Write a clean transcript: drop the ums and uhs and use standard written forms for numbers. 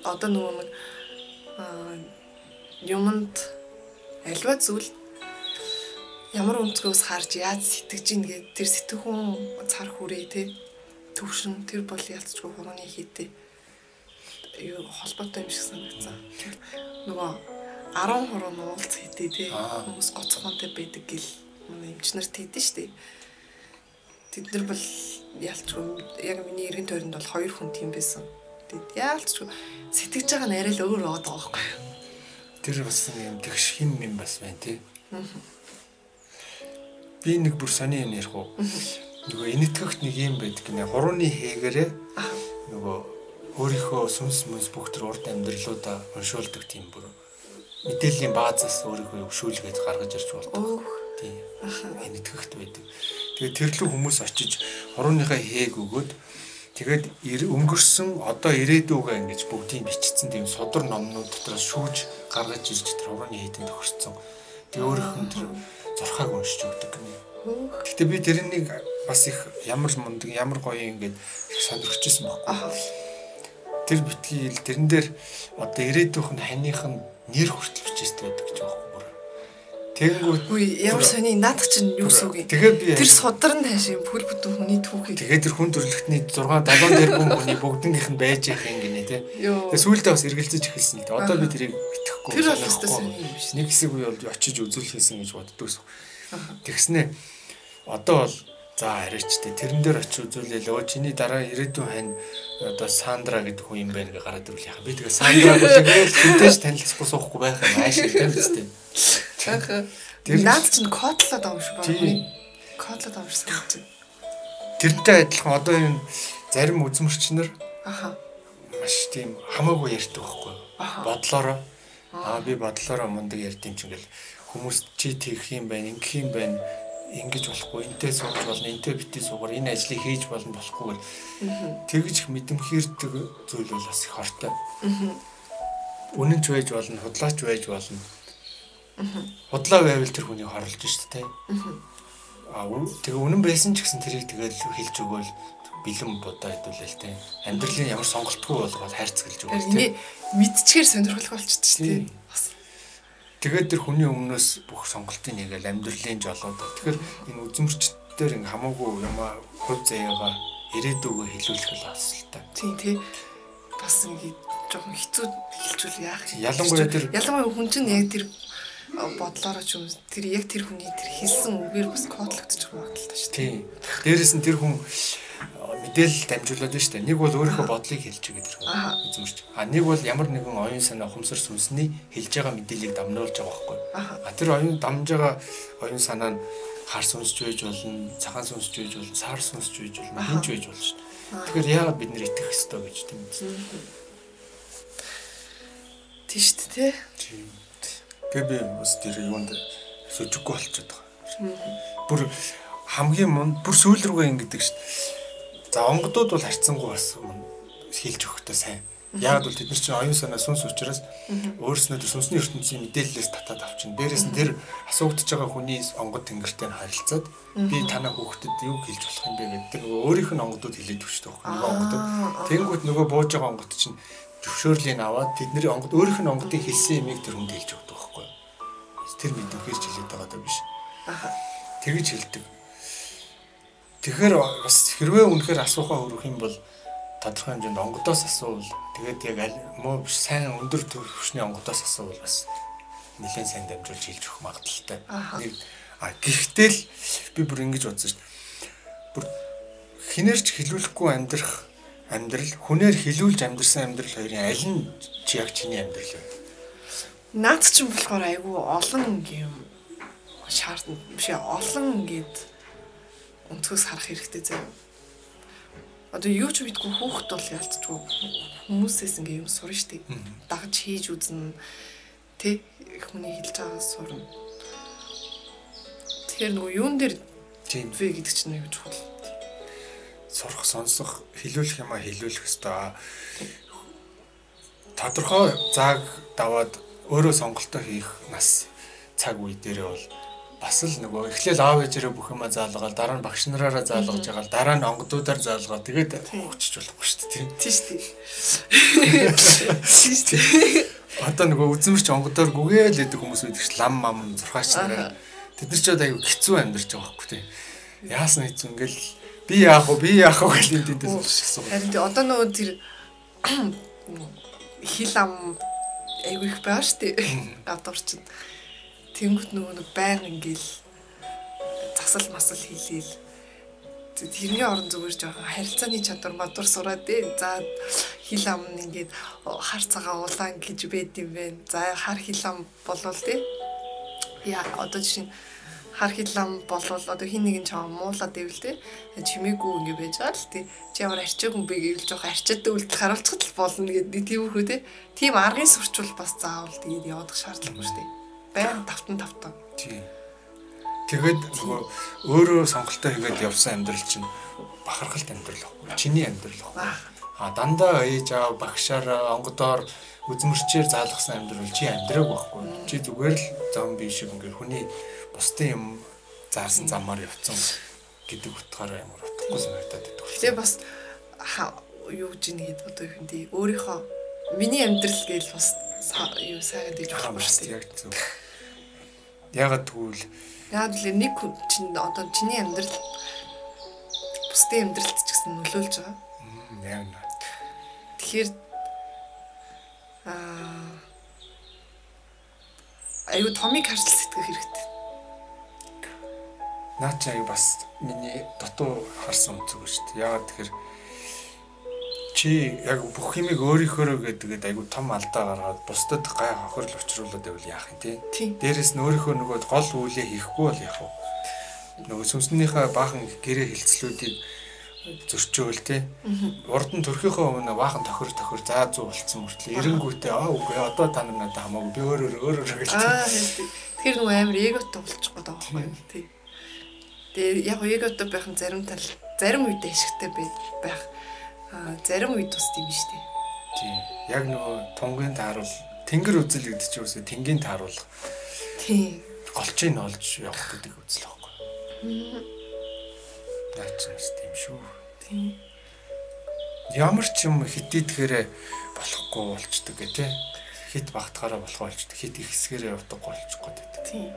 одоо нөгөө нэг юмд альва зүйл ямар өнцгөөс харж яаж сэтгэж ийн гэдэг тэр сэтгэхүүн цар хүрээ те төвшин тэр бол ялцчгүй хурууны хийдэ юу холбоотой юм шиг санагдсан. Нөгөө 10 хуруу нуулц хийдэ те хүмүүс гоцхонтой байдаг гэл эмчнэрт хийдэ штэ. Тэд нар бол ялцчгүй яг миний эргэн тойронд бол 2 хүн тийм байсан. Тэд ялцчгүй сэтгэж байгаа нь арай л өөр байгаа байхгүй юу? Тэр бас юм тэгш хин юм бас байна тий. Би нэг бүр сони юм ярих уу. Нөгөө энэтхэгт нэг юм байдаг гинэ. Хурууны хээгээрээ нөгөө өөрийнхөө сүнс мүнс бүх төр урд амьдралуудаа уншуулдаг тийм бүр мэдээллийн баазаас өөрийнхөө өвшүүлгээд гаргаж ирж болдог. Тийм. Энэтхэгт байдаг. Тэгээд тэрлүү хүмүүс очиж хурууныхаа хээг өгөөд тэгээд өнгөрсөн одоо ирээдүгөө ингэж бүгдийг бичсэн тийм судар номнууд дотроос шүүж гаргаж ирж тэр хурууны хээдэнд төгссөн. Тэгээд өөрийнхөө тэр зурхааг уншиж өгдөг гинэ. Гэхдээ би тэрнийг бас их ямар мундаг ямар гоё ингээд сонирхчихсан байхгүй. Тэр битгий тэрэн дээр одоо ирээдүйн ханых нь нэр хүртэл бичээстэй байдаг гэж байхгүй бүр. Тэгэнгүүт үгүй ямар сони наадах чинь юу сүг юм. Тэр судар нь хаашаа бүл бүтэн хүний түүхийг. Тэгээд тэр хүн төрлөختний 6-70 тэрбум хүний бүгднгийнх нь байж явах юм гинэ тий. Тэгээд сүүлдээ бас эргэлзэж эхэлсэн л дээ. Одоо би тэрийг итгэхгүй. Тэр бол өстой сони юм биш. Нэг хэсэг үе бол очиж үзүүлэхсэн гэж боддог. Тэгснэ одоо бол за арайчтэй тэрэн дээр очиж үзүүлээ л өө чиний дараа ирээдүйн хань одоо Сандра гэдэг хүн юм байна гэж гараад ирвэл яах. Би тэгээ Сандраг үгээд хүнтэйч танилцахгүй суухгүй байх юм ааш гэдэг үстэй. Тэр наад чинь кодлоод авах шүү байна. Кодлоод авсан чинь. Тэрнтэй адилхан одоо энэ зарим үзмэрчнэр маш тийм хамаагүй ярьдаг байхгүй. Бодлороо би бодлороо мундаг ярьд юм чинь гэл хүмүүс чи тийх юм байна, ингэх юм байна, ингэж болохгүй, энтэй сууж болно, энтэй битээ суугаар энэ ажлыг хийж болно болохгүй гэл тэгж мэдэмхэрдэг зүйл бол бас их хортой. Үнэнч байж болно, худлаач байж болно. Худлаа байвал тэр хүний хорлож шүү дээ. Тэгээ үнэн байсан ч гэсэн тэрийг тэгэл хэлж өгөөл бэлэн будаа хэдүүлээ л дээ. Амьдралын ямар сонголтгүй болгоод хайрцаглаж өгөөл дээ. Мэдчихээр сонирхолтой болчихсон шүү дээ. Тэгээд тэр хүний өмнөөс бүх сонголтын нэгээл амьдралын жолоод. Тэгэхээр энэ үзмэрчдээр ин хамаагүй юм хувь заяагаа ирээдүгөө хэлүүлэх л асуултаа. Тийм тий. Бас ингэ жоохон хэцүү хэлжүүл яах юм. Ялангуяа хүн чинь яг тэр бодлороо ч юм тэр яг тэр хүний тэр хэлсэн үгээр бас кодлогдчих магадaltaй шүү дээ. Тийм. Дээрээс нь тэр хүн мэдээлэл дамжуулаад байна шүү дээ. Нэг бол өөрийнхөө бодлыг хэлж байгаа тэр хүн үзмэрч. Нэг бол ямар нэгэн оюун санаа ухамсар сүнсний хэлж байгаа мэдээллийг дамнуулж байгаа байхгүй. Тэр оюун дамж байгаа оюун санаа нь хар сүнсч байж болно, цагаан сүнсч байж болно, сар сүнсч байж болно, хинж байж болно шүү дээ. Тэгэхээр яагаад бид нэр итгэх ёстой гэж тийм үү? Тийм шүү дээ. Тийм. Тэгээ би бас тэр юунд сүжиггүй болчиход байгаа. Бүр хамгийн мунд бүр сүүл рүүгээ ингэдэг шүү дээ. За онгодууд бол харьцангуй бас хэлж өгөхдөө сайн. Яг бол тэд нар чинь оюун санаа сүнс учраас өөрснөө сүнсний ертөнцийн мэдээллээс татаад авчин. Дээрээс нь тэр асуугдж байгаа хүний онгод тэнгэртэй харилцаад би танаа хүүхдэд юу хэлж болох юм бэ гэдэг нөгөө өөрийнх нь онгодууд хэлээд өгчтэй байхгүй нөгөө онгодууд. Тэнгүүд нөгөө бууж байгаа онгод чинь зөвшөөрлийг аваад тэдний онгод өөрийнх нь онгодыг хэлсэн юмыг тэр хүнд хэлж өгдөг байхгүй. Тэр мэдвэрч хэлээд байгаа даа биш. Тэгэж хэлдэг. Тэгэхээр бас хэрвээ үнэхээр асуухаа өрөх юм бол тодорхой хэмжээнд онгодоос асуувал тэгээд яг муу биш сайн өндөр түвшний онгодоос асуувал бас нэлээд сайн дамжуулж хэлж өгөх магадaltaй. Нэг гэхдээ л би бүр ингэж бодсон шүү дээ. Бүр хинээрч хэлүүлэхгүй амьдрах амьдрал хүнээр хэлүүлж амьдрсан амьдрал хоёрын аль нь яг чиний амьдрал вэ? Наад чинь болохоор айгүй олон юм шаардна биш олон ингээд өнцгөөс харах хэрэгтэй заяа. Одоо юу ч бидгүй хүүхэд бол ялцчгүй хүмүүсээс ингээ юм сурна штий. Дагаж хийж үзнэ. Тэ хүний хэлж байгаагаас сурна. Тэгэхээр нөгөө юун дээр вэ гэдэг чинь аюу чухал. Сурах, сонсох, хэлүүлэх юмаа хэлүүлэх ёстой. Тодорхой зааг даваад өөрөө сонголтоо хийх нас цаг үе дээрээ бол бас л нөгөө эхлээл аав ээжээрээ бүх юма заалгаад дараа нь багш нараараа заалгаж байгаа дараа нь онгодуудаар заалгаа тэгээд хүчиж болохгүй шүү дээ тийм шүү дээ. Тийм шүү дээ. Одоо нөгөө үзмэрч онгодоор гүгээл гэдэг хүмүүс байдаг ш лам мам зурхаач нараа тэд нар ч одоо аюу хэцүү амьдарч байгаа байхгүй тий. Яасан хэцүү ингээл би яах вэ гэж эндээс болчихсон. Харин одоо нөгөө тэр хил ам аюу их байгаа шүү дээ. Гадуурчд тэнгууд нөгөө баян ингээл засал масал хийлээл тэрний орон зүгээр жоохон харилцааны чадвар мадвар сураад за хил ам ингээд хар цагаан улаан гэж байд юм бэ. За хар хил ам болвол тий. Яа одоо жишээ хар хил ам болвол одоо хин нэгэн чам муулаад ивэл тий. Чимээгүй ингэ байж байгаа л тий. Чи ямар арчаагүй юм бэ гэвэл жоохон арчаатай үйлдэл харуулчихад л болно гэдэг тиймэрхүү тий. Тийм аргын сурчвал бас заавал тэгээд явах шаардлагагүй шүү дээ. Баян тавтан. Тий. Тэгээд өөрөө сонголтоо хийгээд явсан амьдрал чинь бахархалт амьдрал байхгүй. Чиний амьдрал байхгүй. Дандаа ээж аав багшаар онгодоор үзмэрчээр заалгасан амьдрал чи амьдраг байхгүй. Чи зүгээр л зомби шиг ингээ хүний бусдын юм заарсан замаар явцсан гэдэг утгаараа ямар утгагүй санагдаад байдаг. Тэгээ бас юу гэж нэгэд одоо юу хэмдэ өөрийнхөө миний амьдрал гээл бас юу сайгаад иж болохгүй шүү дээ. Яг зөв. Ягаад тэгвэл яг л нэг чинь одоо чиний амьдрал бусдын амьдралд ч гэсэн нөлөөлж байгаа. Яг. Тэгэхээр аюу томыг харж сэтгэх хэрэгтэй. Наа чи аюу бас миний дутуу харсан үзэг шүү дээ. Ягаад тэгэхээр чи яг бүх юмыг өөрийнхөө гэдэг аюу том алдаа гаргаад бусдад гай хохирол учруулад байвал яах юм тий. Дээрээс нь өөрийнхөө нөгөө гол үйлээ хийхгүй бол яах вэ? Нөгөө сүнснийхээ баахан гэрээ хилцлүүдийг зөрчөөл тий. Урд нь төрхийнхөө өмнө баахан тохир заа зүү болцсон мөртлөө эренгүүтээ үгүй одоо та нар надад хамаагүй би өөрөө гэж. Тэгэхээр нөгөө амар эготой болчих гээд байгаа байхгүй тий. Тэгээ яг эготой байх нь зарим үед ашигтай байх. Зарим үед тус тийм шүү дээ. Тийм. Яг нөгөө тунгийн тааруул тэнгэр үзэл гэдэг чинь үсээ тэнгийн тааруулга. Тийм. Голчийг олж явах гэдэг үзэл байхгүй. Наач тийм шүү. Тийм. Ямар ч юм хитийдэхэрэ болохгүй болчдөг гэ тэ. Хит багтахаараа болох болчдөг. Хит их хэсгээрээ явдаг болчих гээд байдаг. Тийм.